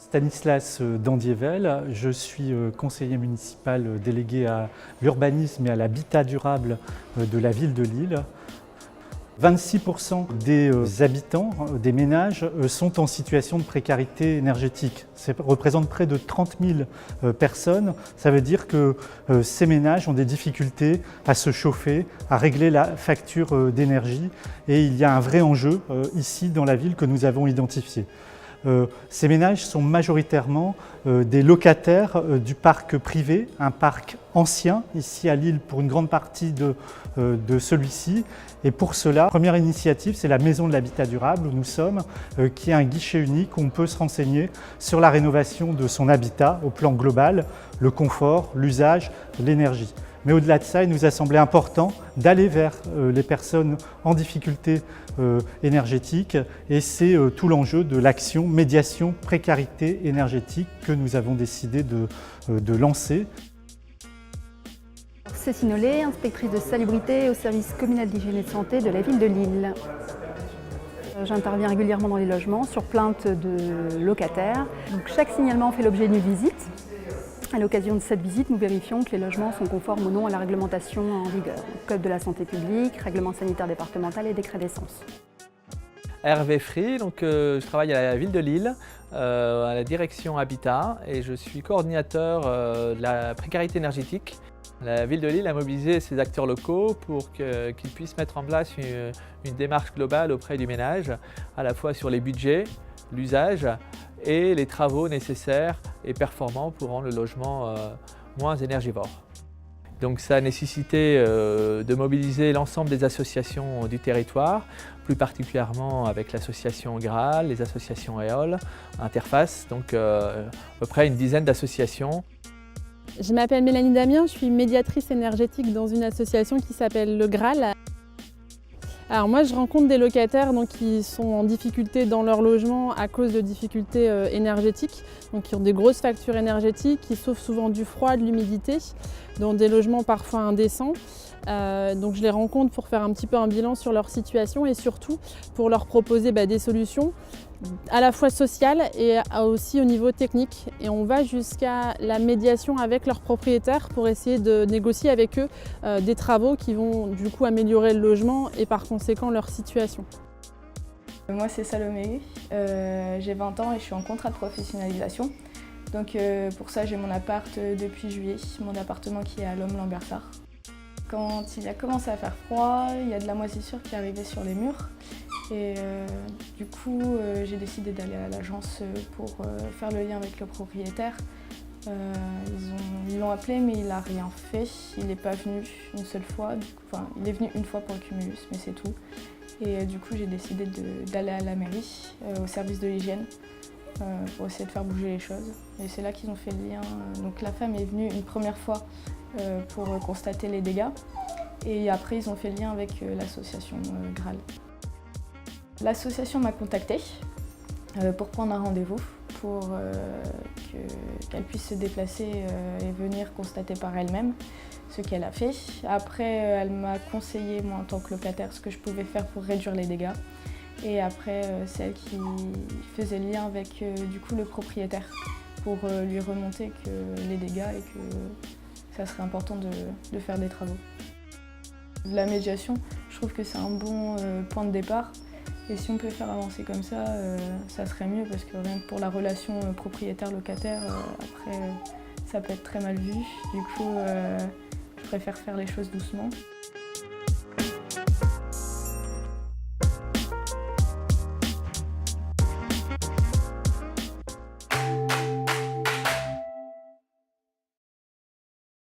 Stanislas Dandievel, je suis conseiller municipal délégué à l'urbanisme et à l'habitat durable de la ville de Lille. 26% des habitants, des ménages, sont en situation de précarité énergétique. Ça représente près de 30 000 personnes. Ça veut dire que ces ménages ont des difficultés à se chauffer, à régler la facture d'énergie. Et il y a un vrai enjeu ici dans la ville que nous avons identifié. Ces ménages sont majoritairement des locataires du parc privé, un parc ancien, ici à Lille pour une grande partie de celui-ci. Et pour cela, la première initiative, c'est la Maison de l'Habitat Durable où nous sommes, qui est un guichet unique où on peut se renseigner sur la rénovation de son habitat au plan global, le confort, l'usage, l'énergie. Mais au-delà de ça, il nous a semblé important d'aller vers les personnes en difficulté énergétique et c'est tout l'enjeu de l'action médiation précarité énergétique que nous avons décidé de lancer. Cécile Nollet, inspectrice de salubrité au service communal d'hygiène et de santé de la ville de Lille. J'interviens régulièrement dans les logements sur plainte de locataires. Donc, chaque signalement fait l'objet d'une visite. À l'occasion de cette visite, nous vérifions que les logements sont conformes ou non à la réglementation en vigueur. Code de la santé publique, règlement sanitaire départemental et décret d'essence. Hervé Free, je travaille à la ville de Lille, à la direction Habitat et je suis coordinateur de la précarité énergétique. La ville de Lille a mobilisé ses acteurs locaux pour qu'ils puissent mettre en place une démarche globale auprès du ménage, à la fois sur les budgets, l'usage et les travaux nécessaires et performants pour rendre le logement moins énergivore. Donc ça a nécessité de mobiliser l'ensemble des associations du territoire, plus particulièrement avec l'association Graal, les associations EOL, Interface, donc à peu près une dizaine d'associations. Je m'appelle Mélanie Damien, je suis médiatrice énergétique dans une association qui s'appelle le Graal. Alors moi je rencontre des locataires qui sont en difficulté dans leur logement à cause de difficultés énergétiques, donc qui ont des grosses factures énergétiques, qui souffrent souvent du froid, de l'humidité, dans des logements parfois indécents. Donc je les rencontre pour faire un petit peu un bilan sur leur situation et surtout pour leur proposer des solutions à la fois sociales et aussi au niveau technique. Et on va jusqu'à la médiation avec leurs propriétaires pour essayer de négocier avec eux des travaux qui vont du coup améliorer le logement et par conséquent leur situation. Moi c'est Salomé, j'ai 20 ans et je suis en contrat de professionnalisation. Donc pour ça j'ai mon appart depuis juillet, mon appartement qui est à Lomme-Lambersart. Quand il a commencé à faire froid, il y a de la moisissure qui arrivait sur les murs. Et du coup, j'ai décidé d'aller à l'agence pour faire le lien avec le propriétaire. Ils l'ont appelé, mais il n'a rien fait. Il n'est pas venu une seule fois. Enfin, il est venu une fois pour le cumulus, mais c'est tout. Et du coup, j'ai décidé d'aller à la mairie, au service de l'hygiène, pour essayer de faire bouger les choses. Et c'est là qu'ils ont fait le lien. Donc la femme est venue une première fois pour constater les dégâts. Et après, ils ont fait le lien avec l'association Graal. L'association m'a contactée pour prendre un rendez-vous, pour qu'elle puisse se déplacer et venir constater par elle-même ce qu'elle a fait. Après, elle m'a conseillé, moi en tant que locataire, ce que je pouvais faire pour réduire les dégâts. Et après, c'est elle qui faisait le lien avec du coup, le propriétaire pour lui remonter que les dégâts et que ça serait important de faire des travaux. La médiation, je trouve que c'est un bon point de départ. Et si on peut faire avancer comme ça serait mieux parce que rien que pour la relation propriétaire-locataire, après ça peut être très mal vu. Du coup, je préfère faire les choses doucement.